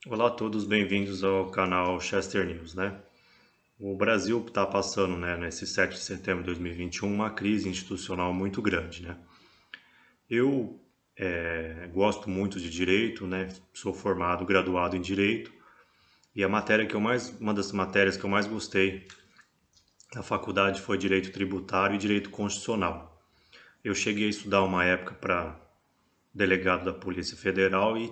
Olá a todos, bem-vindos ao canal Chester News, O Brasil está passando, nesse 7 de setembro de 2021, uma crise institucional muito grande, Eu gosto muito de direito, Sou formado, graduado em direito, e uma das matérias que eu mais gostei na faculdade foi direito tributário e direito constitucional. Eu cheguei a estudar uma época para delegado da Polícia Federal e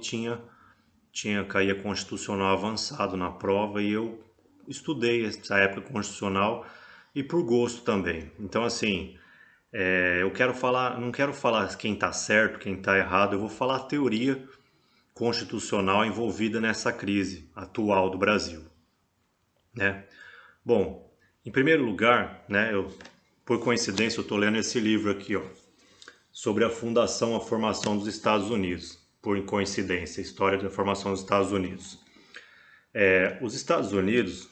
caía constitucional avançado na prova e eu estudei essa época constitucional e por gosto também. Então, assim, eu quero falar, não quero falar quem está certo, quem está errado, eu vou falar a teoria constitucional envolvida nessa crise atual do Brasil, né? Bom, em primeiro lugar, por coincidência, eu estou lendo esse livro aqui, ó, sobre a formação dos Estados Unidos. Por coincidência, História da Formação dos Estados Unidos. Os Estados Unidos,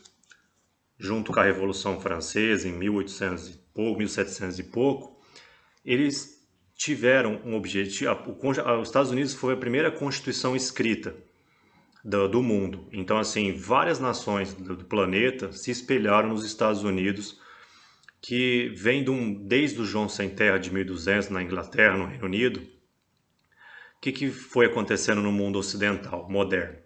junto com a Revolução Francesa, em 1800 e pouco, 1700 e pouco, eles tiveram um objetivo. Os Estados Unidos foi a primeira constituição escrita do mundo. Então, assim, várias nações do planeta se espelharam nos Estados Unidos, que vem desde o João Sem Terra de 1200 na Inglaterra, no Reino Unido. O que foi acontecendo no mundo ocidental, moderno?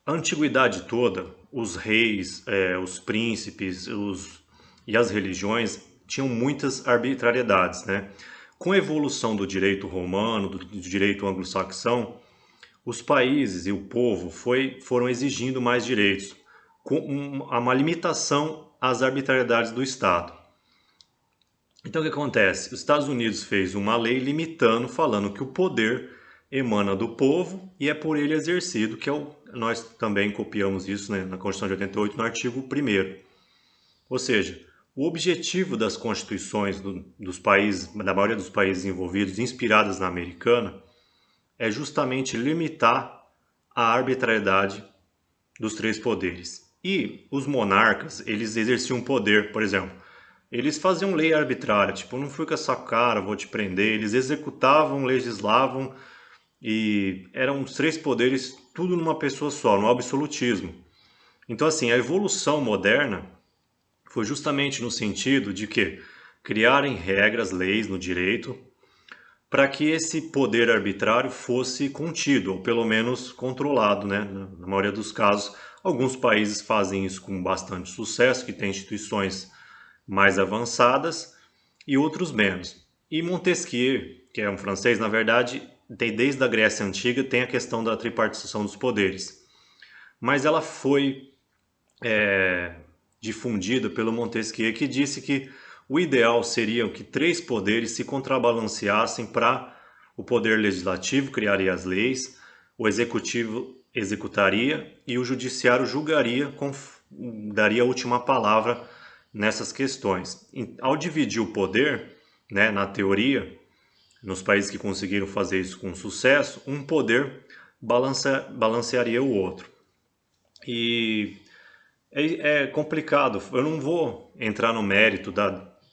A antiguidade toda, os reis, os príncipes e as religiões tinham muitas arbitrariedades, Com a evolução do direito romano, do direito anglo-saxão, os países e o povo foram exigindo mais direitos, com uma limitação às arbitrariedades do Estado. Então o que acontece? Os Estados Unidos fez uma lei limitando, falando que o poder emana do povo e é por ele exercido, nós também copiamos isso, na Constituição de 88, no artigo 1º. Ou seja, o objetivo das constituições dos países, da maioria dos países envolvidos, inspiradas na americana, é justamente limitar a arbitrariedade dos três poderes. E os monarcas, eles exerciam poder, por exemplo, eles faziam lei arbitrária, tipo, não fui com essa cara, vou te prender. Eles executavam, legislavam e eram os três poderes tudo numa pessoa só, no absolutismo. Então, assim, a evolução moderna foi justamente no sentido de que criarem regras, leis no direito, para que esse poder arbitrário fosse contido, ou pelo menos controlado, Na maioria dos casos, alguns países fazem isso com bastante sucesso, que têm instituições mais avançadas e outros menos. E Montesquieu, que é um francês, na verdade, desde a Grécia Antiga tem a questão da tripartição dos poderes. Mas ela foi difundida pelo Montesquieu, que disse que o ideal seria que três poderes se contrabalanceassem para o poder legislativo criaria as leis, o executivo executaria e o judiciário julgaria, daria a última palavra nessas questões. Ao dividir o poder, na teoria, nos países que conseguiram fazer isso com sucesso, um poder balancearia o outro. E é complicado, eu não vou entrar no mérito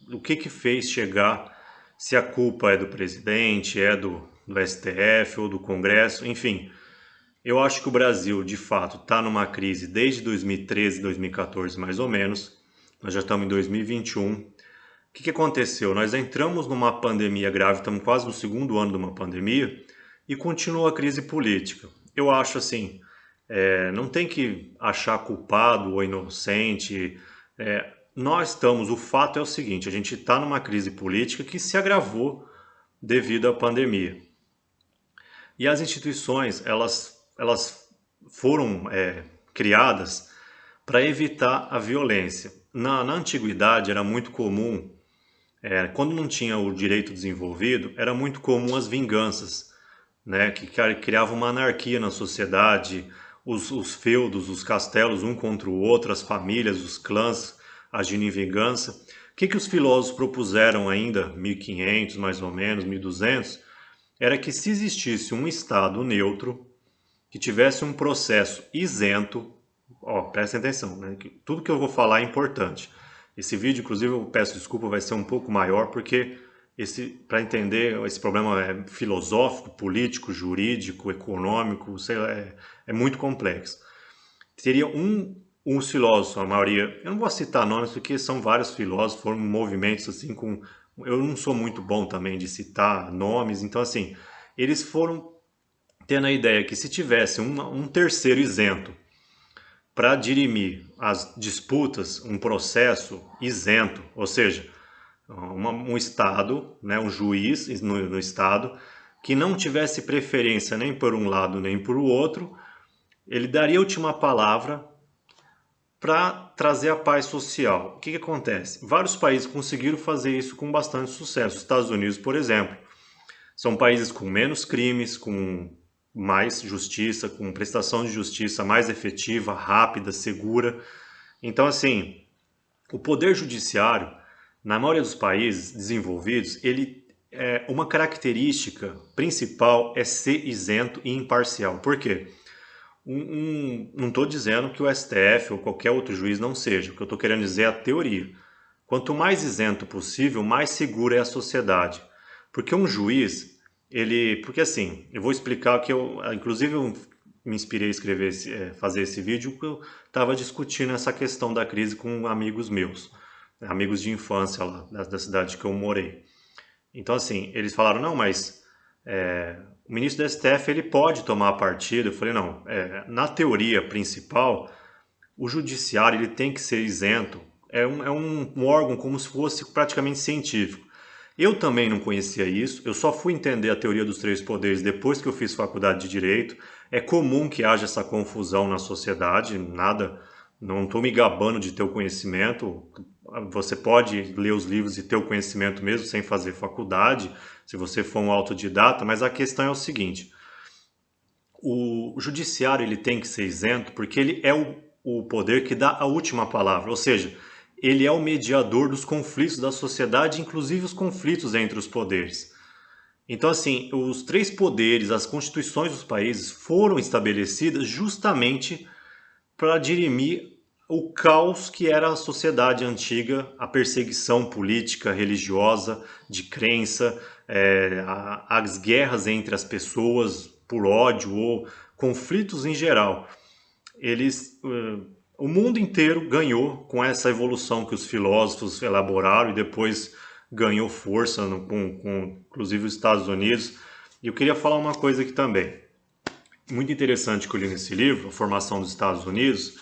do que fez chegar, se a culpa é do presidente, é do STF ou do Congresso, enfim. Eu acho que o Brasil, de fato, está numa crise desde 2013, 2014, mais ou menos. Nós já estamos em 2021. O que aconteceu? Nós entramos numa pandemia grave, estamos quase no segundo ano de uma pandemia, e continua a crise política. Eu acho assim, não tem que achar culpado ou inocente. O fato é o seguinte, a gente está numa crise política que se agravou devido à pandemia. E as instituições, elas foram criadas para evitar a violência. Na antiguidade era muito comum, quando não tinha o direito desenvolvido, era muito comum as vinganças, que criavam uma anarquia na sociedade, os feudos, os castelos um contra o outro, as famílias, os clãs agindo em vingança. O que os filósofos propuseram ainda, 1500 mais ou menos, 1200, era que se existisse um Estado neutro, que tivesse um processo isento, prestem atenção, que tudo que eu vou falar é importante. Esse vídeo, inclusive, eu peço desculpa, vai ser um pouco maior, porque para entender esse problema filosófico, político, jurídico, econômico, sei lá, é muito complexo. Teria uns filósofos, a maioria, eu não vou citar nomes porque são vários filósofos, foram movimentos assim com, eu não sou muito bom também de citar nomes, então assim, eles foram tendo a ideia que se tivesse um terceiro isento para dirimir as disputas, um processo isento, ou seja, um Estado, né, um juiz no Estado, que não tivesse preferência nem por um lado nem por o outro, ele daria a última palavra para trazer a paz social. O que acontece? Vários países conseguiram fazer isso com bastante sucesso. Os Estados Unidos, por exemplo, são países com menos crimes, com mais justiça, com prestação de justiça mais efetiva, rápida, segura. Então, assim, o poder judiciário, na maioria dos países desenvolvidos, ele uma característica principal é ser isento e imparcial. Por quê? Não estou dizendo que o STF ou qualquer outro juiz não seja. O que eu estou querendo dizer é a teoria. Quanto mais isento possível, mais segura é a sociedade. Porque um juiz, porque assim, eu vou explicar que inclusive eu me inspirei a fazer esse vídeo porque eu estava discutindo essa questão da crise com amigos meus, amigos de infância lá, da cidade que eu morei. Então assim, eles falaram, não, mas o ministro do STF ele pode tomar partido. Eu falei, não, na teoria principal, o judiciário ele tem que ser isento, é um órgão como se fosse praticamente científico. Eu também não conhecia isso, eu só fui entender a teoria dos três poderes depois que eu fiz faculdade de Direito. É comum que haja essa confusão na sociedade, nada, não estou me gabando de ter o conhecimento, você pode ler os livros e ter o conhecimento mesmo sem fazer faculdade, se você for um autodidata, mas a questão é o seguinte, o judiciário ele tem que ser isento porque ele é o poder que dá a última palavra, ou seja, ele é o mediador dos conflitos da sociedade, inclusive os conflitos entre os poderes. Então, assim, os três poderes, as constituições dos países foram estabelecidas justamente para dirimir o caos que era a sociedade antiga, a perseguição política, religiosa, de crença, as guerras entre as pessoas por ódio ou conflitos em geral. O mundo inteiro ganhou com essa evolução que os filósofos elaboraram e depois ganhou força inclusive os Estados Unidos. E eu queria falar uma coisa aqui também, muito interessante que eu li nesse livro, A Formação dos Estados Unidos.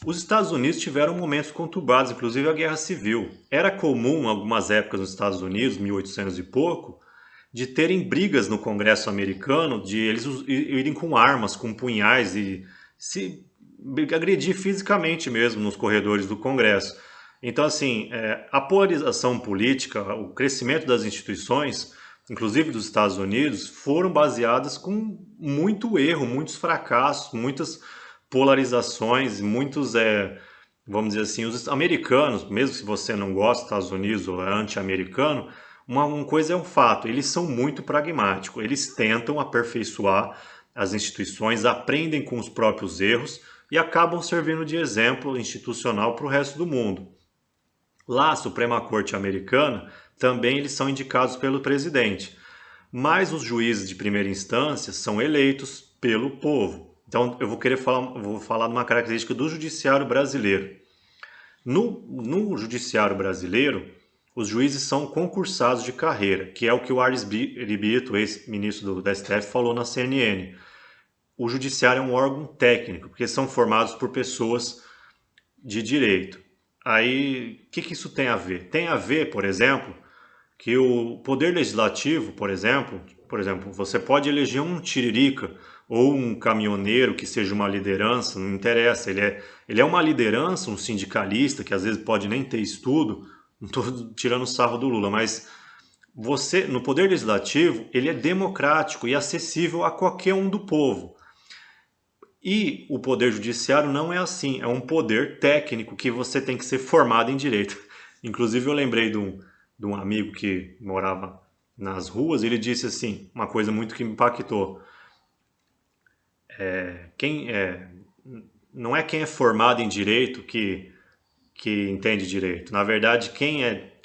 Os Estados Unidos tiveram momentos conturbados, inclusive a Guerra Civil. Era comum, em algumas épocas nos Estados Unidos, 1800 e pouco, de terem brigas no Congresso americano, de eles irem com armas, com punhais e se agredir fisicamente mesmo nos corredores do Congresso. Então, assim, a polarização política, o crescimento das instituições, inclusive dos Estados Unidos, foram baseadas com muito erro, muitos fracassos, muitas polarizações, vamos dizer assim, os americanos, mesmo se você não gosta dos Estados Unidos ou é anti-americano, uma coisa é um fato, eles são muito pragmáticos, eles tentam aperfeiçoar as instituições, aprendem com os próprios erros e acabam servindo de exemplo institucional para o resto do mundo. Lá, a Suprema Corte americana, também eles são indicados pelo presidente, mas os juízes de primeira instância são eleitos pelo povo. Então, eu vou falar de uma característica do judiciário brasileiro. No judiciário brasileiro, os juízes são concursados de carreira, que é o que o Aires Brito, ex-ministro do STF, falou na CNN. O judiciário é um órgão técnico, porque são formados por pessoas de direito. Aí, o que isso tem a ver? Tem a ver, por exemplo, que o poder legislativo, por exemplo, você pode eleger um tiririca ou um caminhoneiro que seja uma liderança, não interessa, ele é uma liderança, um sindicalista que às vezes pode nem ter estudo, não estou tirando sarro do Lula, mas você, no poder legislativo, ele é democrático e acessível a qualquer um do povo. E o poder judiciário não é assim, é um poder técnico que você tem que ser formado em direito. Inclusive eu lembrei de um amigo que morava nas ruas, ele disse assim, uma coisa muito que me impactou. Não é quem é formado em direito que entende direito. Na verdade,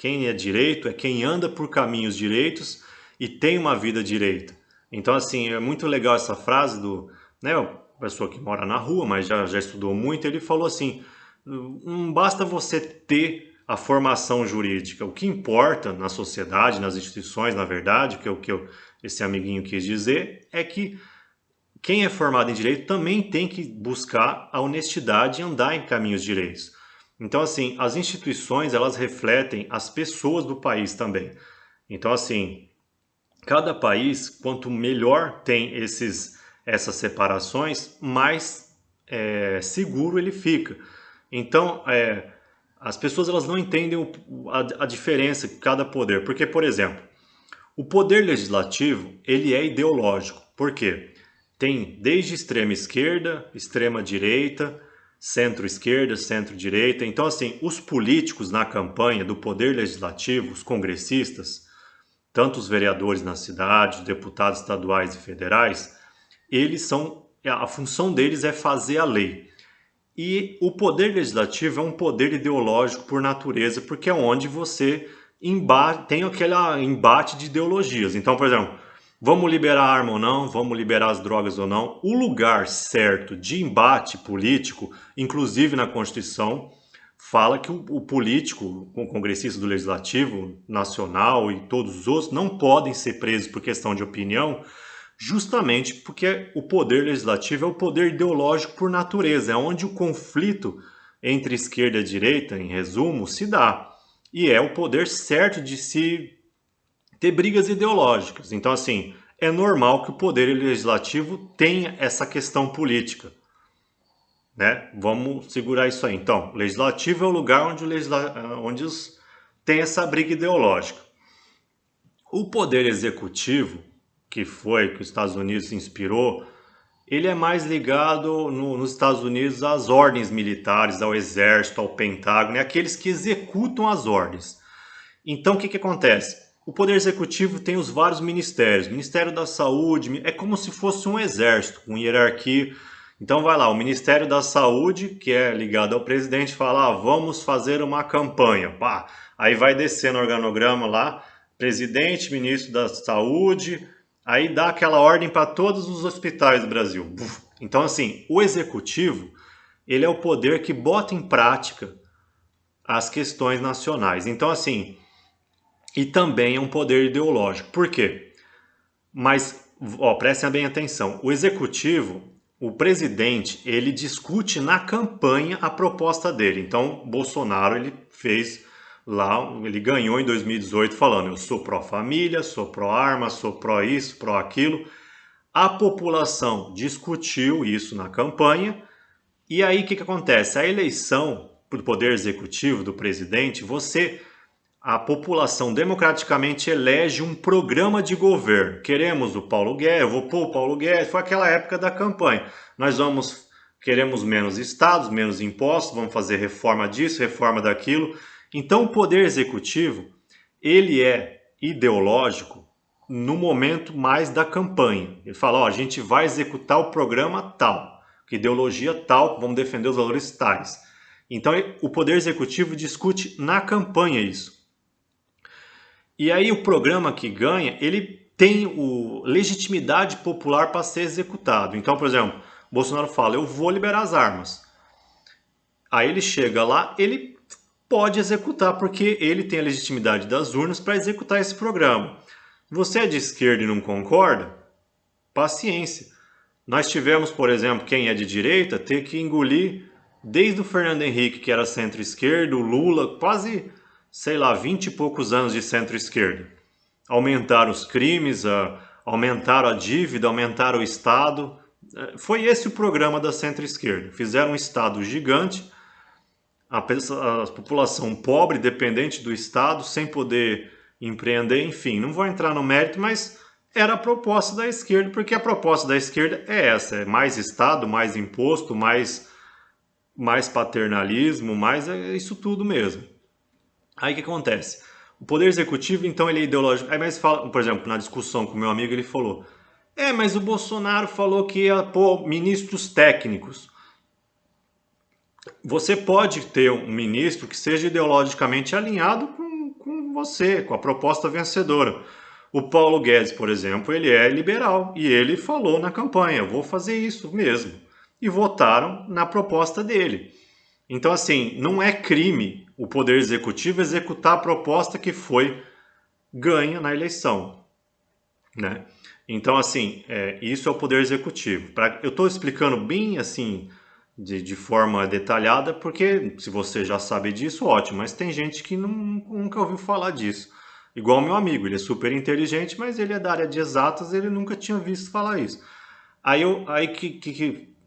Quem é direito é quem anda por caminhos direitos e tem uma vida direita. Então, assim, é muito legal essa frase do, né, uma pessoa que mora na rua, mas já estudou muito, ele falou assim, não basta você ter a formação jurídica, o que importa na sociedade, nas instituições, na verdade, que é o que esse amiguinho quis dizer, é que quem é formado em direito também tem que buscar a honestidade e andar em caminhos direitos. Então, assim, as instituições, elas refletem as pessoas do país também. Então, assim, cada país, quanto melhor tem essas separações, mais seguro ele fica. Então, as pessoas elas não entendem a diferença de cada poder. Porque, por exemplo, o poder legislativo ele é ideológico. Por quê? Tem desde extrema esquerda, extrema direita, centro-esquerda, centro-direita. Então, assim, os políticos na campanha do poder legislativo, os congressistas, tanto os vereadores na cidade, deputados estaduais e federais, a função deles é fazer a lei. E o poder legislativo é um poder ideológico por natureza, porque é onde você tem aquele embate de ideologias. Então, por exemplo, vamos liberar a arma ou não, vamos liberar as drogas ou não. O lugar certo de embate político, inclusive na Constituição, fala que o político, o congressista do Legislativo Nacional e todos os outros não podem ser presos por questão de opinião, justamente porque o poder legislativo é o poder ideológico por natureza, é onde o conflito entre esquerda e direita, em resumo, se dá. E é o poder certo de se ter brigas ideológicas. Então, assim, é normal que o poder legislativo tenha essa questão política. Né? Vamos segurar isso aí. Então, o legislativo é o lugar onde tem essa briga ideológica. O poder executivo, que os Estados Unidos se inspirou, ele é mais ligado nos Estados Unidos às ordens militares, ao exército, ao pentágono, é aqueles que executam as ordens. Então, o que acontece? O Poder Executivo tem os vários ministérios. Ministério da Saúde, é como se fosse um exército, com hierarquia. Então vai lá, o Ministério da Saúde, que é ligado ao presidente, fala, vamos fazer uma campanha. Pá. Aí vai descendo o organograma lá, presidente, ministro da Saúde, aí dá aquela ordem para todos os hospitais do Brasil. Então, assim, o Executivo, ele é o poder que bota em prática as questões nacionais. Então, assim, e também é um poder ideológico. Por quê? Mas, prestem bem atenção, o Executivo, o presidente, ele discute na campanha a proposta dele. Então, Bolsonaro, ele fez lá, ele ganhou em 2018 falando, eu sou pró-família, sou pró-arma, sou pró-isso, pró-aquilo. A população discutiu isso na campanha, e aí o que acontece? A eleição do poder executivo, do presidente, a população democraticamente elege um programa de governo. Queremos o Paulo Guedes, eu vou pôr o Paulo Guedes, foi aquela época da campanha. Queremos menos estados, menos impostos, vamos fazer reforma disso, reforma daquilo. Então o poder executivo, ele é ideológico no momento mais da campanha. Ele fala, a gente vai executar o programa tal, que ideologia tal, vamos defender os valores tais. Então o poder executivo discute na campanha isso. E aí o programa que ganha, ele tem legitimidade popular para ser executado. Então, por exemplo, Bolsonaro fala, eu vou liberar as armas. Aí ele chega lá, ele pode executar, porque ele tem a legitimidade das urnas para executar esse programa. Você é de esquerda e não concorda? Paciência. Nós tivemos, por exemplo, quem é de direita, ter que engolir, desde o Fernando Henrique, que era centro-esquerda, o Lula, quase 20 e poucos anos de centro-esquerda. Aumentaram os crimes, aumentaram a dívida, aumentaram o Estado. Foi esse o programa da centro-esquerda. Fizeram um Estado gigante, a população pobre, dependente do Estado, sem poder empreender, enfim. Não vou entrar no mérito, mas era a proposta da esquerda, porque a proposta da esquerda é essa, é mais Estado, mais imposto, mais paternalismo, mais isso tudo mesmo. Aí o que acontece? O poder executivo, então, ele é ideológico. Aí, mas fala, por exemplo, na discussão com o meu amigo, ele falou, mas o Bolsonaro falou que ia pôr ministros técnicos. Você pode ter um ministro que seja ideologicamente alinhado com com você, com a proposta vencedora. O Paulo Guedes, por exemplo, ele é liberal e ele falou na campanha, eu vou fazer isso mesmo. E votaram na proposta dele. Então, assim, não é crime o Poder Executivo executar a proposta que foi ganha na eleição, né? Então, assim, isso é o Poder Executivo. Eu estou explicando bem, assim, de forma detalhada, porque se você já sabe disso, ótimo, mas tem gente que nunca ouviu falar disso. Igual meu amigo, ele é super inteligente, mas ele é da área de exatas, ele nunca tinha visto falar isso.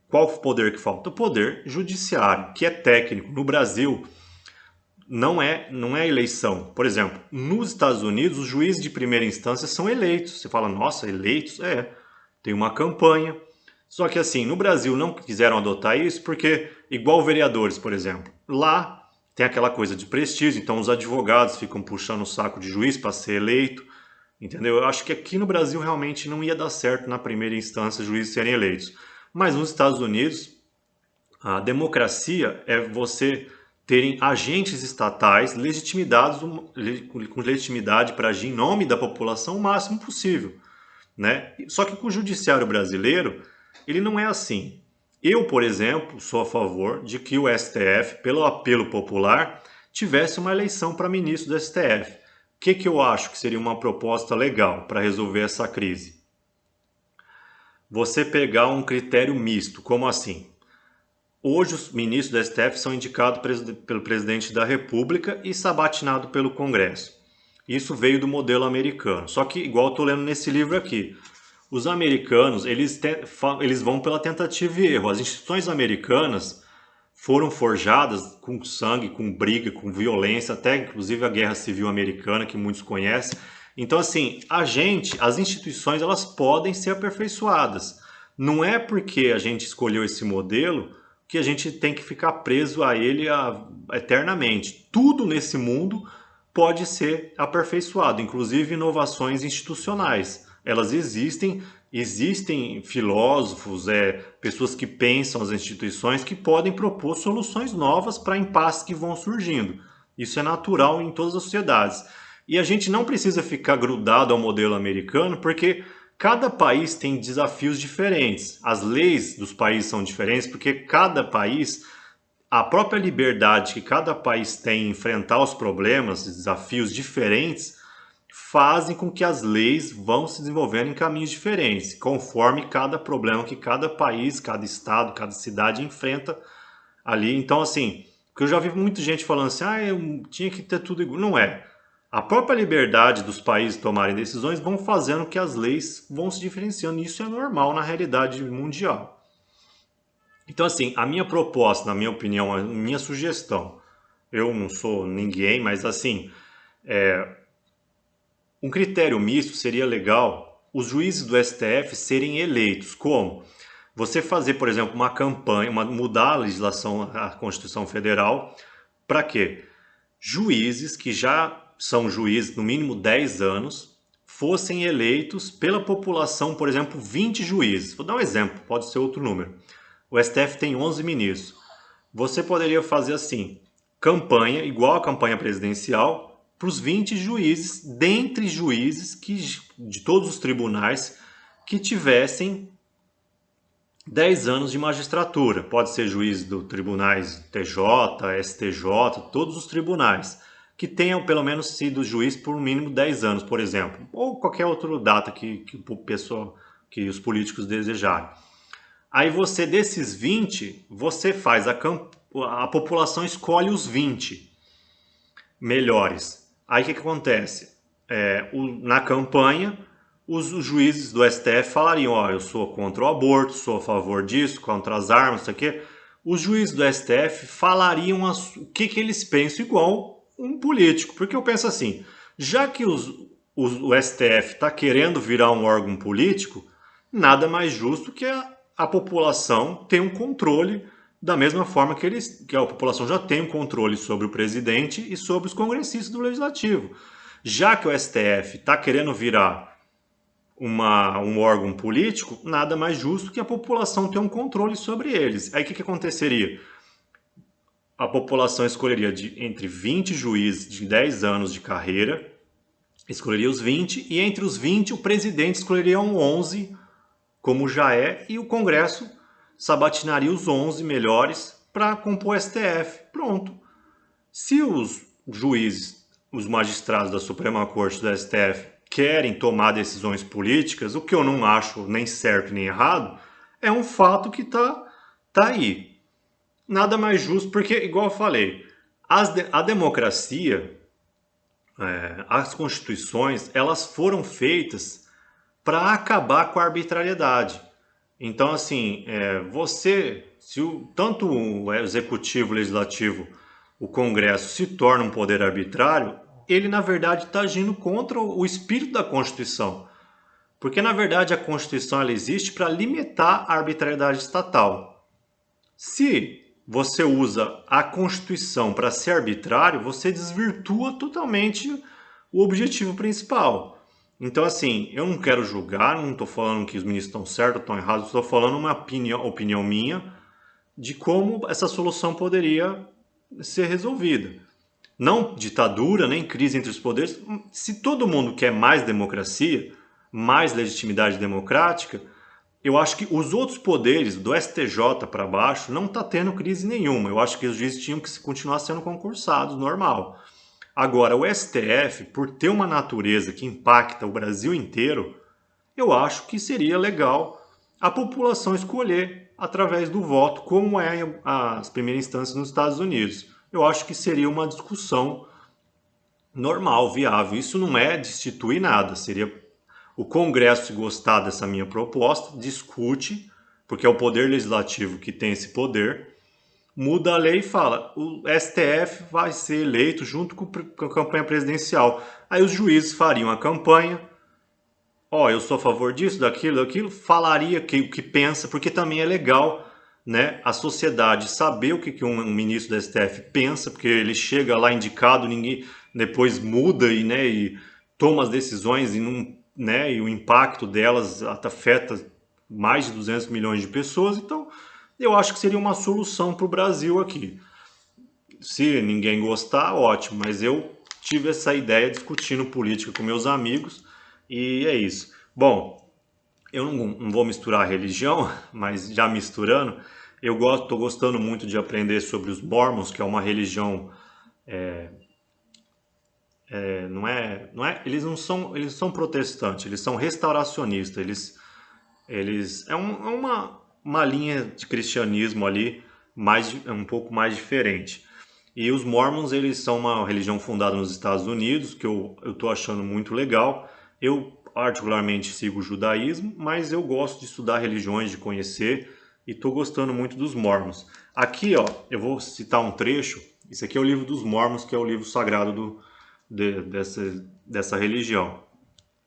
Qual o poder que falta? O poder judiciário, que é técnico. No Brasil, não é eleição. Por exemplo, nos Estados Unidos, os juízes de primeira instância são eleitos. Você fala, nossa, eleitos? Tem uma campanha. Só que assim, no Brasil não quiseram adotar isso porque, igual vereadores, por exemplo, lá tem aquela coisa de prestígio, então os advogados ficam puxando o saco de juiz para ser eleito, entendeu? Eu acho que aqui no Brasil realmente não ia dar certo na primeira instância os juízes serem eleitos. Mas nos Estados Unidos, a democracia é você terem agentes estatais com legitimidade para agir em nome da população o máximo possível, né? Só que com o judiciário brasileiro, ele não é assim. Eu, por exemplo, sou a favor de que o STF, pelo apelo popular, tivesse uma eleição para ministro do STF. O que eu acho que seria uma proposta legal para resolver essa crise? Você pegar um critério misto, como assim? Hoje os ministros do STF são indicados pelo presidente da República e sabatinados pelo Congresso. Isso veio do modelo americano. Só que, igual eu estou lendo nesse livro aqui, os americanos eles vão pela tentativa e erro. As instituições americanas foram forjadas com sangue, com briga, com violência, até inclusive a Guerra Civil Americana, que muitos conhecem. Então, assim, as instituições, elas podem ser aperfeiçoadas. Não é porque a gente escolheu esse modelo que a gente tem que ficar preso a ele eternamente. Tudo nesse mundo pode ser aperfeiçoado, inclusive inovações institucionais. Elas existem filósofos, pessoas que pensam as instituições que podem propor soluções novas para impasses que vão surgindo. Isso é natural em todas as sociedades. E a gente não precisa ficar grudado ao modelo americano, porque cada país tem desafios diferentes. As leis dos países são diferentes, porque cada país, a própria liberdade que cada país tem em enfrentar os problemas, desafios diferentes, fazem com que as leis vão se desenvolvendo em caminhos diferentes, conforme cada problema que cada país, cada estado, cada cidade enfrenta ali. Então, assim, porque eu já vi muita gente falando assim, eu tinha que ter tudo igual. Não é. A própria liberdade dos países tomarem decisões vão fazendo que as leis vão se diferenciando. E isso é normal na realidade mundial. Então, assim, a minha proposta, na minha opinião, a minha sugestão, eu não sou ninguém, mas assim, um critério misto seria legal os juízes do STF serem eleitos. Como? Você fazer, por exemplo, uma campanha, mudar a legislação, a Constituição Federal, para quê? Juízes que já são juízes no mínimo 10 anos fossem eleitos pela população, por exemplo, 20 juízes. Vou dar um exemplo, pode ser outro número. O STF tem 11 ministros. Você poderia fazer assim, campanha, igual a campanha presidencial, para os 20 juízes, dentre juízes de todos os tribunais que tivessem 10 anos de magistratura. Pode ser juiz do tribunais TJ, STJ, todos os tribunais, que tenham pelo menos sido juiz por um mínimo 10 anos, por exemplo, ou qualquer outra data que os políticos desejarem. Aí você, desses 20, você faz a população escolhe os 20 melhores. Aí o que acontece? Na campanha, os juízes do STF falariam, eu sou contra o aborto, sou a favor disso, contra as armas, isso aqui. Os juízes do STF falariam o que eles pensam igual um político. Porque eu penso assim, já que o STF está querendo virar um órgão político, nada mais justo que a população ter um controle da mesma forma que a população já tem um controle sobre o presidente e sobre os congressistas do legislativo. Já que o STF está querendo virar um órgão político, nada mais justo que a população ter um controle sobre eles. Aí o que aconteceria? a população escolheria entre 20 juízes de 10 anos de carreira, escolheria os 20, e entre os 20 o presidente escolheria 11, como já é, e o Congresso sabatinaria os 11 melhores para compor o STF. Pronto. Se os juízes, os magistrados da Suprema Corte do STF querem tomar decisões políticas, o que eu não acho nem certo nem errado, é um fato que tá aí. Nada mais justo, porque, igual eu falei, a democracia, as constituições, elas foram feitas para acabar com a arbitrariedade. Então, assim, tanto o executivo, o legislativo, o Congresso se torna um poder arbitrário, ele na verdade está agindo contra o espírito da Constituição. Porque na verdade a Constituição ela existe para limitar a arbitrariedade estatal. Se você usa a Constituição para ser arbitrário, você desvirtua totalmente o objetivo principal. Então, assim, eu não quero julgar, não estou falando que os ministros estão certos ou estão errados, estou falando uma opinião minha de como essa solução poderia ser resolvida. Não ditadura, nem crise entre os poderes. Se todo mundo quer mais democracia, mais legitimidade democrática, eu acho que os outros poderes, do STJ para baixo, não está tendo crise nenhuma. Eu acho que os juízes tinham que continuar sendo concursados, normal. Agora, o STF, por ter uma natureza que impacta o Brasil inteiro, eu acho que seria legal a população escolher através do voto, como é as primeiras instâncias nos Estados Unidos. Eu acho que seria uma discussão normal, viável. Isso não é destituir nada, seria o Congresso, se gostar dessa minha proposta, discute, porque é o Poder Legislativo que tem esse poder, muda a lei e fala, o STF vai ser eleito junto com a campanha presidencial. Aí os juízes fariam a campanha, eu sou a favor disso, daquilo, falaria o que pensa, porque também é legal, né, a sociedade saber o que um ministro do STF pensa, porque ele chega lá indicado, ninguém depois muda e toma as decisões e o impacto delas afeta mais de 200 milhões de pessoas. Então, eu acho que seria uma solução para o Brasil aqui. Se ninguém gostar, ótimo, mas eu tive essa ideia discutindo política com meus amigos e é isso. Bom, eu não vou misturar a religião, mas já misturando, eu estou gostando muito de aprender sobre os Mormons, que é uma religião eles são protestantes, eles são restauracionistas, uma linha de cristianismo ali um pouco mais diferente. E os Mormons, eles são uma religião fundada nos Estados Unidos, que eu estou achando muito legal. Eu particularmente sigo o judaísmo, mas eu gosto de estudar religiões, de conhecer, e estou gostando muito dos Mormons. Aqui, eu vou citar um trecho. Esse aqui é o livro dos Mormons, que é o livro sagrado dessa religião.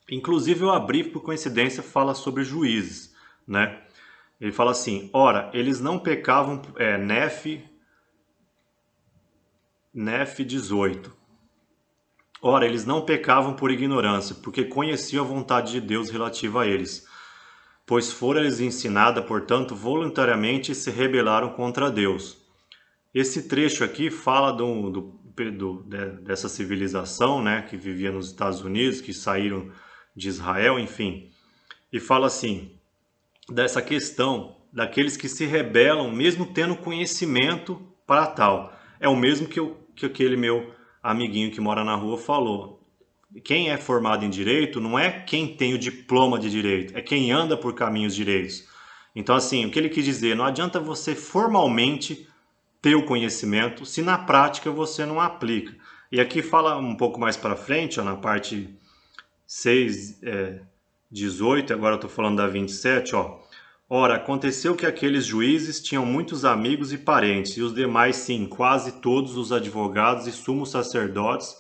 Inclusive eu abri, por coincidência, fala sobre juízes, né? Ele fala assim, ora, eles não pecavam, Nef 18. Ora, eles não pecavam por ignorância, porque conheciam a vontade de Deus relativa a eles, pois fora-lhes ensinada, portanto, voluntariamente se rebelaram contra Deus. Esse trecho aqui fala dessa civilização, né, que vivia nos Estados Unidos, que saíram de Israel, enfim, e fala assim, dessa questão daqueles que se rebelam mesmo tendo conhecimento para tal. É o mesmo que aquele meu amiguinho que mora na rua falou. Quem é formado em direito não é quem tem o diploma de direito, é quem anda por caminhos direitos. Então, assim, o que ele quis dizer, não adianta você formalmente ter o conhecimento se na prática você não aplica. E aqui fala um pouco mais para frente, na parte 6, 18, agora eu estou falando da 27, Ora, aconteceu que aqueles juízes tinham muitos amigos e parentes, e os demais, sim, quase todos os advogados e sumos sacerdotes,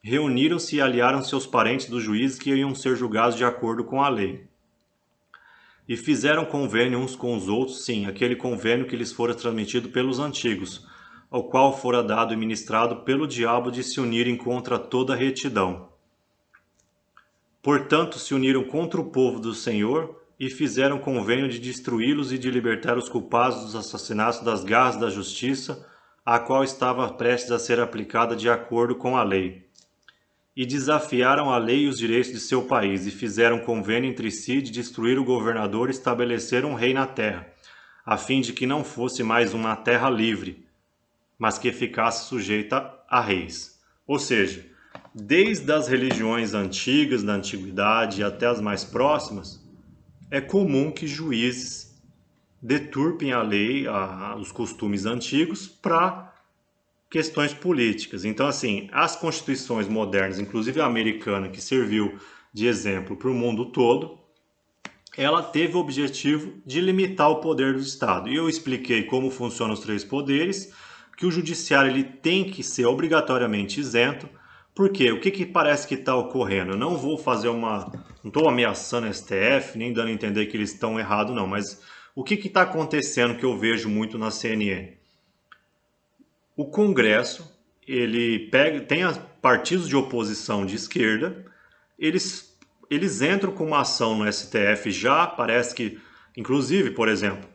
reuniram-se e aliaram seus parentes dos juízes que iam ser julgados de acordo com a lei. E fizeram convênio uns com os outros, sim, aquele convênio que lhes fora transmitido pelos antigos, ao qual fora dado e ministrado pelo diabo de se unirem contra toda retidão. Portanto, se uniram contra o povo do Senhor e fizeram convênio de destruí-los e de libertar os culpados dos assassinatos das garras da justiça, a qual estava prestes a ser aplicada de acordo com a lei. E desafiaram a lei e os direitos de seu país, e fizeram convênio entre si de destruir o governador e estabelecer um rei na terra, a fim de que não fosse mais uma terra livre, mas que ficasse sujeita a reis. Ou seja, desde as religiões antigas, da antiguidade até as mais próximas, é comum que juízes deturpem a lei, os costumes antigos, para questões políticas. Então, assim, as constituições modernas, inclusive a americana, que serviu de exemplo para o mundo todo, ela teve o objetivo de limitar o poder do Estado. E eu expliquei como funcionam os três poderes, que o judiciário ele tem que ser obrigatoriamente isento. Porque o que parece que está ocorrendo? Eu não vou fazer uma... Não estou ameaçando a STF, nem dando a entender que eles estão errados, não. Mas o que está acontecendo que eu vejo muito na CNN? O Congresso, ele tem partidos de oposição de esquerda, eles entram com uma ação no STF já, parece que, inclusive, por exemplo,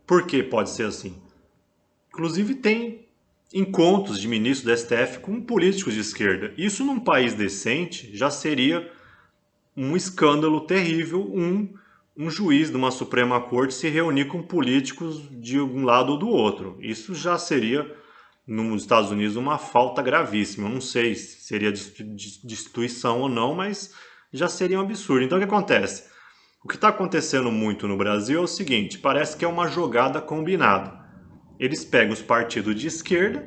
por que pode ser assim? Inclusive tem encontros de ministros do STF com políticos de esquerda. Isso num país decente já seria um escândalo terrível, um juiz de uma Suprema Corte se reunir com políticos de um lado ou do outro. Isso já seria, nos Estados Unidos, uma falta gravíssima. Eu não sei se seria destituição ou não, mas já seria um absurdo. Então o que acontece? O que está acontecendo muito no Brasil é o seguinte, parece que é uma jogada combinada. Eles pegam os partidos de esquerda,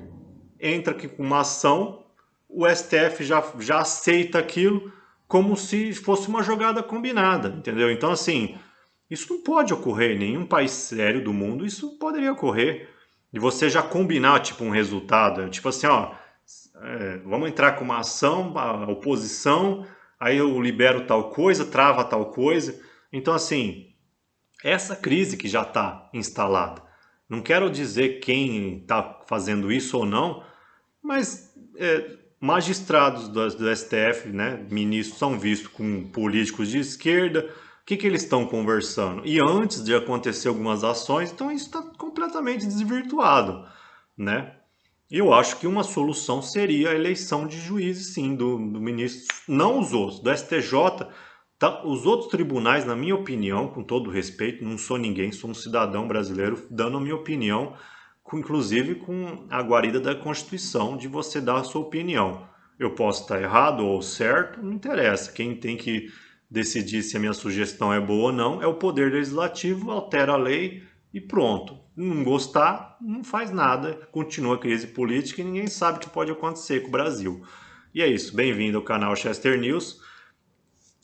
entra aqui com uma ação, o STF já aceita aquilo como se fosse uma jogada combinada, entendeu? Então, assim, isso não pode ocorrer em nenhum país sério do mundo, isso poderia ocorrer. E você já combinar, tipo, um resultado, tipo assim, ó, vamos entrar com uma ação, a oposição, aí eu libero tal coisa, trava tal coisa. Então, assim, essa crise que já está instalada, não quero dizer quem está fazendo isso ou não, mas magistrados do STF, né, ministros, são vistos com políticos de esquerda. O que eles estão conversando? E antes de acontecer algumas ações, então isso está completamente desvirtuado, né? Eu acho que uma solução seria a eleição de juízes, sim, do ministro, não os outros, do STJ. Tá, os outros tribunais, na minha opinião, com todo respeito, não sou ninguém, sou um cidadão brasileiro dando a minha opinião, inclusive com a guarida da Constituição, de você dar a sua opinião. Eu posso estar errado ou certo, não interessa. Quem tem que decidir se a minha sugestão é boa ou não é o Poder Legislativo, altera a lei e pronto. Não gostar, não faz nada, continua a crise política e ninguém sabe o que pode acontecer com o Brasil. E é isso, bem-vindo ao canal Chester News.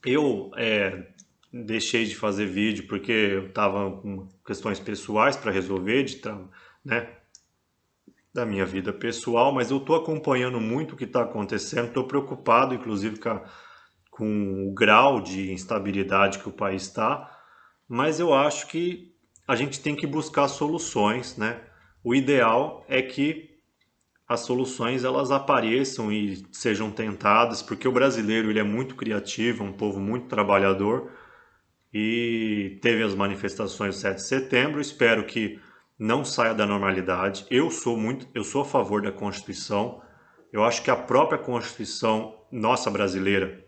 Eu deixei de fazer vídeo porque eu estava com questões pessoais para resolver, né, da minha vida pessoal, mas eu estou acompanhando muito o que está acontecendo, estou preocupado, inclusive, com o grau de instabilidade que o país está, mas eu acho que a gente tem que buscar soluções, né? O ideal é que as soluções elas apareçam e sejam tentadas, porque o brasileiro ele é muito criativo, é um povo muito trabalhador e teve as manifestações do 7 de setembro, espero que não saia da normalidade. Eu sou a favor da Constituição. Eu acho que a própria Constituição nossa brasileira,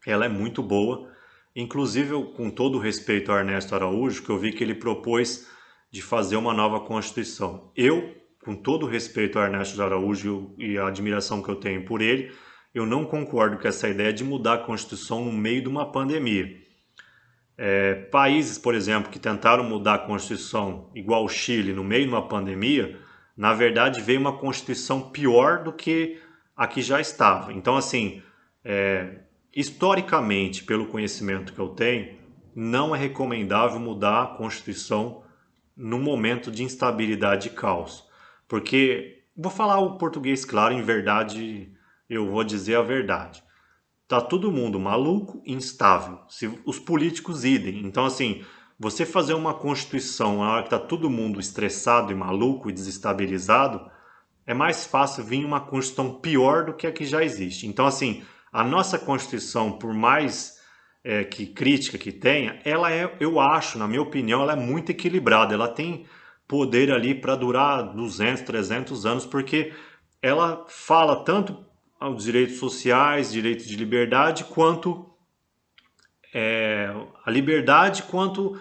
ela é muito boa. Inclusive, com todo o respeito ao Ernesto Araújo, que eu vi que ele propôs de fazer uma nova Constituição. Eu, com todo o respeito ao Ernesto Araújo e a admiração que eu tenho por ele, eu não concordo com essa ideia de mudar a Constituição no meio de uma pandemia. Países, por exemplo, que tentaram mudar a Constituição, igual o Chile, no meio de uma pandemia, na verdade veio uma Constituição pior do que a que já estava. Então, assim, historicamente, pelo conhecimento que eu tenho, não é recomendável mudar a Constituição num momento de instabilidade e caos. Porque, vou falar o português claro, em verdade, eu vou dizer a verdade. Tá todo mundo maluco e instável. Os políticos idem. Então, assim, você fazer uma Constituição na hora que tá todo mundo estressado e maluco e desestabilizado, é mais fácil vir uma Constituição pior do que a que já existe. Então, assim, a nossa Constituição, por mais que crítica que tenha, ela eu acho, na minha opinião, ela é muito equilibrada. Ela tem poder ali para durar 200, 300 anos, porque ela fala tanto aos direitos sociais, direitos de liberdade, quanto a liberdade, quanto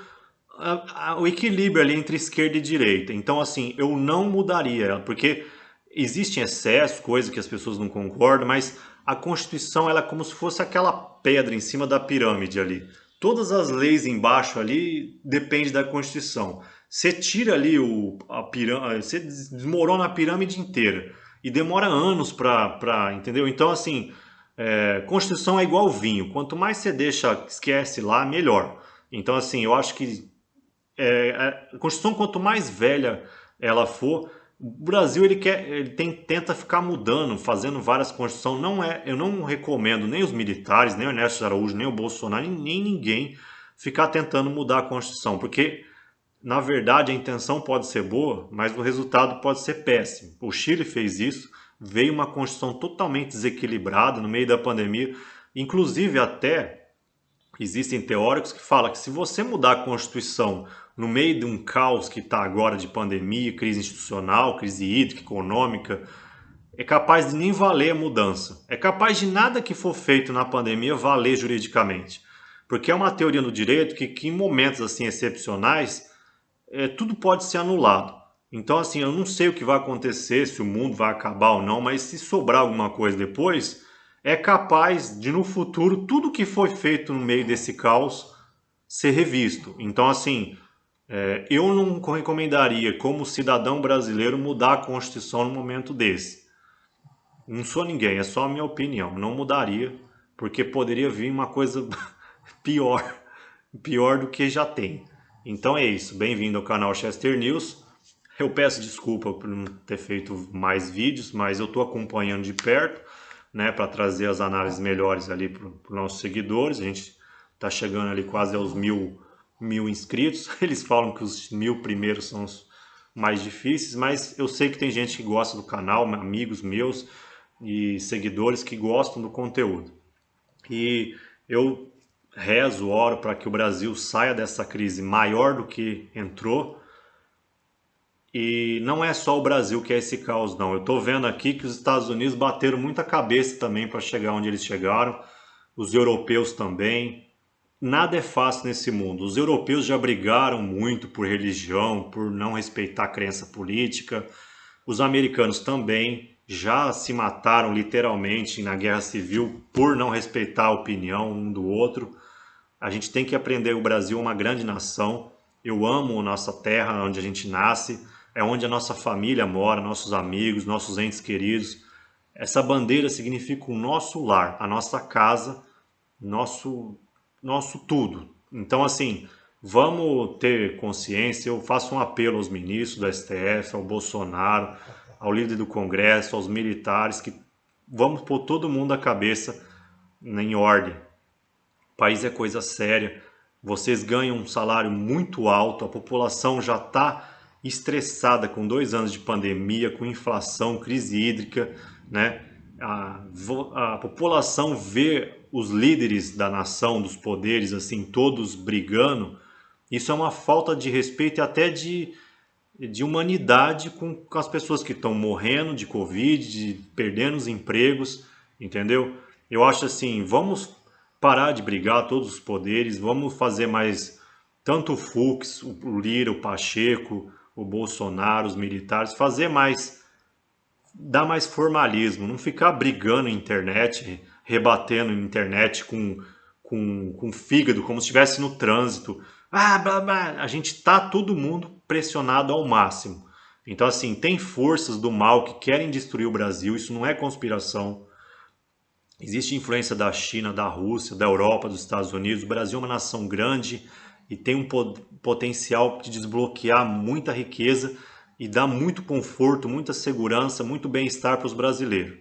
o equilíbrio ali entre esquerda e direita. Então, assim, eu não mudaria ela, porque existem excessos, coisas que as pessoas não concordam, mas a Constituição ela é como se fosse aquela pedra em cima da pirâmide ali. Todas as leis embaixo ali dependem da Constituição. Você tira ali a pirâmide, você desmorona a pirâmide inteira e demora anos para, entendeu? Então, assim, Constituição é igual vinho. Quanto mais você deixa, esquece lá, melhor. Então, assim, eu acho que a Constituição, quanto mais velha ela for, o Brasil tenta ficar mudando, fazendo várias constituições. Eu não recomendo nem os militares, nem o Ernesto Araújo, nem o Bolsonaro, nem ninguém ficar tentando mudar a Constituição, porque na verdade a intenção pode ser boa, mas o resultado pode ser péssimo. O Chile fez isso, veio uma Constituição totalmente desequilibrada no meio da pandemia, inclusive até existem teóricos que falam que se você mudar a Constituição no meio de um caos que está agora de pandemia, crise institucional, crise hídrica, econômica, é capaz de nem valer a mudança. É capaz de nada que for feito na pandemia valer juridicamente. Porque é uma teoria do direito que em momentos assim excepcionais, tudo pode ser anulado. Então, assim, eu não sei o que vai acontecer, se o mundo vai acabar ou não, mas se sobrar alguma coisa depois, é capaz de no futuro tudo que foi feito no meio desse caos ser revisto. Então, assim, eu não recomendaria, como cidadão brasileiro, mudar a Constituição num momento desse. Não sou ninguém, é só a minha opinião. Não mudaria, porque poderia vir uma coisa pior, pior do que já tem. Então é isso. Bem-vindo ao canal Chester News. Eu peço desculpa por não ter feito mais vídeos, mas eu estou acompanhando de perto, né, para trazer as análises melhores ali para os nossos seguidores. A gente está chegando ali quase aos mil inscritos. Eles falam que os 1000 primeiros são os mais difíceis, mas eu sei que tem gente que gosta do canal, amigos meus e seguidores que gostam do conteúdo. E eu rezo, oro para que o Brasil saia dessa crise maior do que entrou. E não é só o Brasil que é esse caos, não. Eu estou vendo aqui que os Estados Unidos bateram muita cabeça também para chegar onde eles chegaram. Os europeus também. Nada é fácil nesse mundo. Os europeus já brigaram muito por religião, por não respeitar a crença política. Os americanos também já se mataram literalmente na guerra civil por não respeitar a opinião um do outro. A gente tem que aprender. O Brasil é uma grande nação. Eu amo a nossa terra, onde a gente nasce. É onde a nossa família mora, nossos amigos, nossos entes queridos. Essa bandeira significa o nosso lar, a nossa casa, nosso tudo. Então, assim, vamos ter consciência. Eu faço um apelo aos ministros do STF, ao Bolsonaro, ao líder do Congresso, aos militares, que vamos pôr todo mundo a cabeça em ordem. O país é coisa séria. Vocês ganham um salário muito alto, a população já está estressada com 2 anos de pandemia, com inflação, crise hídrica, né? A população vê os líderes da nação, dos poderes, assim, todos brigando. Isso é uma falta de respeito e até de humanidade com as pessoas que estão morrendo de Covid, perdendo os empregos, entendeu? Eu acho assim, vamos parar de brigar todos os poderes, vamos fazer mais, tanto o Fux, o Lira, o Pacheco, o Bolsonaro, os militares, fazer mais, dar mais formalismo, não ficar brigando na internet, rebatendo na internet com fígado, como se estivesse no trânsito. Blá, blá. A gente tá todo mundo pressionado ao máximo. Então, assim, tem forças do mal que querem destruir o Brasil, isso não é conspiração. Existe influência da China, da Rússia, da Europa, dos Estados Unidos. O Brasil é uma nação grande e tem um potencial de desbloquear muita riqueza e dar muito conforto, muita segurança, muito bem-estar para os brasileiros.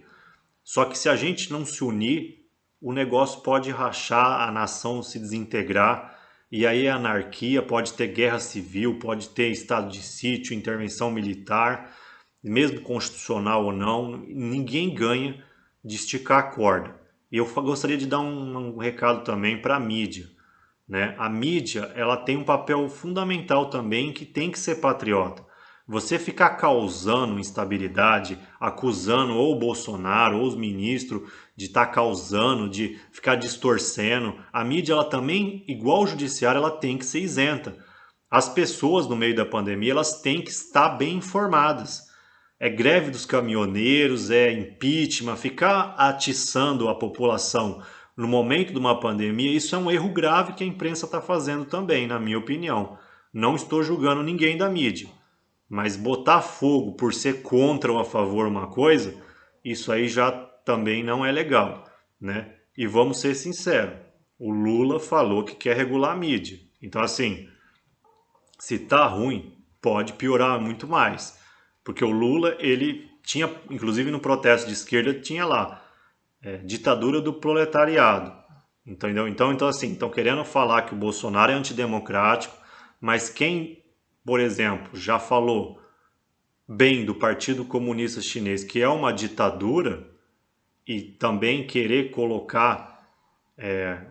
Só que se a gente não se unir, o negócio pode rachar, a nação se desintegrar, e aí a anarquia, pode ter guerra civil, pode ter estado de sítio, intervenção militar, mesmo constitucional ou não, ninguém ganha de esticar a corda. E eu gostaria de dar um recado também para a mídia, né? A mídia, ela tem um papel fundamental também, que tem que ser patriota. Você ficar causando instabilidade, acusando ou o Bolsonaro ou os ministros de estar causando, de ficar distorcendo, a mídia ela também, igual o judiciário, ela tem que ser isenta. As pessoas no meio da pandemia, elas têm que estar bem informadas. É greve dos caminhoneiros, é impeachment, ficar atiçando a população no momento de uma pandemia, isso é um erro grave que a imprensa está fazendo também, na minha opinião. Não estou julgando ninguém da mídia, mas botar fogo por ser contra ou a favor uma coisa, isso aí já também não é legal, né? E vamos ser sinceros, o Lula falou que quer regular a mídia. Então, assim, se tá ruim, pode piorar muito mais. Porque o Lula, ele tinha, inclusive no protesto de esquerda, tinha lá, ditadura do proletariado. Entendeu? Então assim, estão querendo falar que o Bolsonaro é antidemocrático, mas quem, por exemplo, já falou bem do Partido Comunista Chinês, que é uma ditadura, e também querer colocar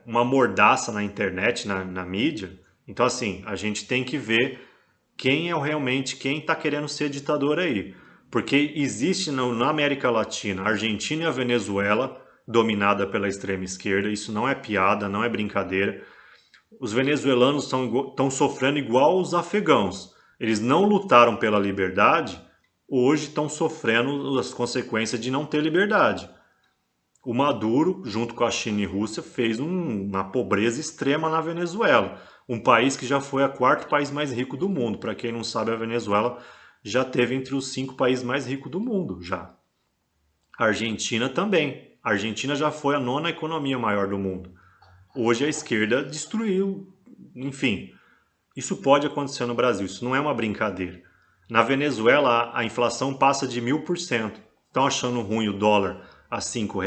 uma mordaça na internet, na mídia, então assim, a gente tem que ver quem é realmente quem está querendo ser ditador aí. Porque existe na América Latina, a Argentina e a Venezuela, dominada pela extrema esquerda, isso não é piada, não é brincadeira. Os venezuelanos estão sofrendo igual os afegãos. Eles não lutaram pela liberdade, hoje estão sofrendo as consequências de não ter liberdade. O Maduro, junto com a China e Rússia, fez uma pobreza extrema na Venezuela. Um país que já foi o quarto país mais rico do mundo. Para quem não sabe, a Venezuela já teve entre os 5 países mais ricos do mundo, já. A Argentina também. A Argentina já foi a nona economia maior do mundo. Hoje a esquerda destruiu. Enfim, isso pode acontecer no Brasil. Isso não é uma brincadeira. Na Venezuela, a inflação passa de 1000%. Estão achando ruim o dólar a R$ 5?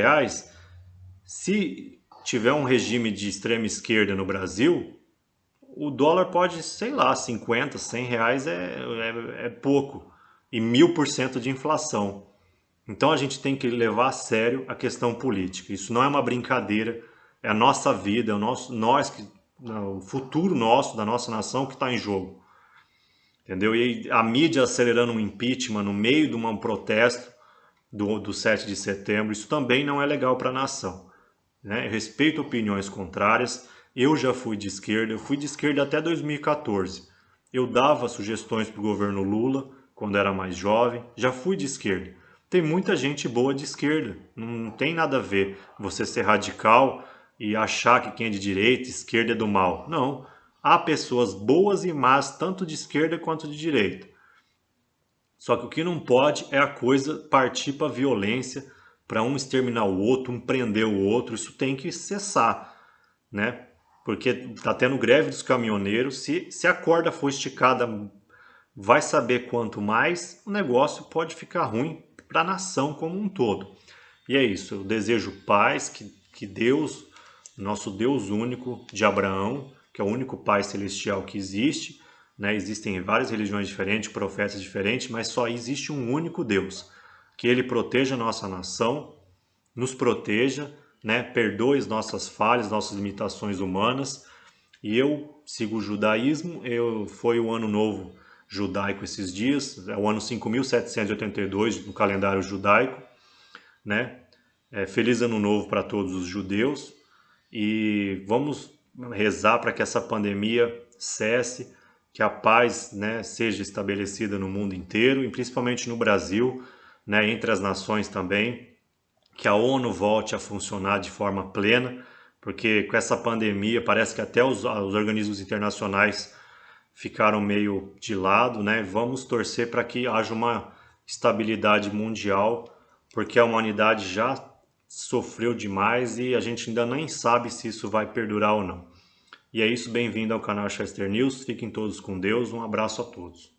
Se tiver um regime de extrema esquerda no Brasil, o dólar pode, sei lá, 50, R$ 100 é pouco. E 1000% de inflação. Então a gente tem que levar a sério a questão política. Isso não é uma brincadeira, é a nossa vida, é o futuro nosso, da nossa nação que está em jogo. Entendeu? E a mídia acelerando um impeachment no meio de um protesto do 7 de setembro, isso também não é legal para a nação. Né? Eu respeito opiniões contrárias, eu já fui de esquerda, eu fui de esquerda até 2014. Eu dava sugestões para o governo Lula, quando era mais jovem, já fui de esquerda. Tem muita gente boa de esquerda, não tem nada a ver você ser radical e achar que quem é de direita, esquerda é do mal. Não, há pessoas boas e más, tanto de esquerda quanto de direita. Só que o que não pode é a coisa partir para violência, para um exterminar o outro, um prender o outro, isso tem que cessar, né? Porque tá tendo greve dos caminhoneiros, se a corda for esticada, vai saber quanto mais, o negócio pode ficar ruim para a nação como um todo. E é isso, eu desejo paz, que Deus, nosso Deus único de Abraão, que é o único Pai celestial que existe, né? Existem várias religiões diferentes, profetas diferentes, mas só existe um único Deus. Que Ele proteja a nossa nação, nos proteja, né? Perdoe as nossas falhas, nossas limitações humanas. E eu sigo o judaísmo, foi o ano novo judaico esses dias, é o ano 5782 no calendário judaico, né? Feliz ano novo para todos os judeus e vamos rezar para que essa pandemia cesse, que a paz, né, seja estabelecida no mundo inteiro e principalmente no Brasil, né, entre as nações também, que a ONU volte a funcionar de forma plena, porque com essa pandemia parece que até os organismos internacionais ficaram meio de lado, né? Vamos torcer para que haja uma estabilidade mundial, porque a humanidade já sofreu demais e a gente ainda nem sabe se isso vai perdurar ou não. E é isso, bem-vindo ao canal Chester News, fiquem todos com Deus, um abraço a todos.